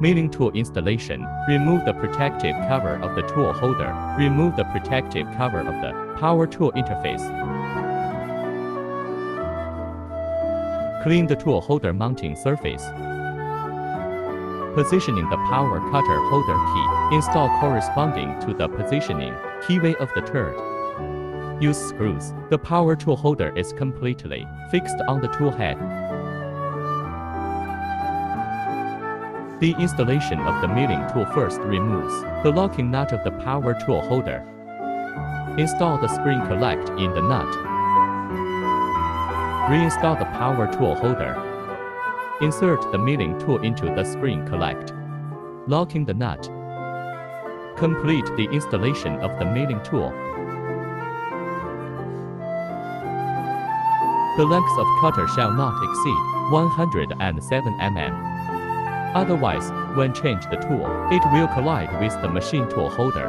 Milling tool installation. Remove the protective cover of the tool holder. Remove the protective cover of the power tool interface. Clean the tool holder mounting surface. Positioning the power cutter holder key. Install corresponding to the positioning keyway of the turret. Use screws. The power tool holder is completely fixed on the tool head. The installation of the milling tool first removes the locking nut of the power tool holder. Install the spring collect in the nut. Reinstall the power tool holder. Insert the milling tool into the spring collect, locking the nut. Complete the installation of the milling tool. The length of cutter shall not exceed 107 mm. Otherwise, when change the tool, it will collide with the machine tool holder.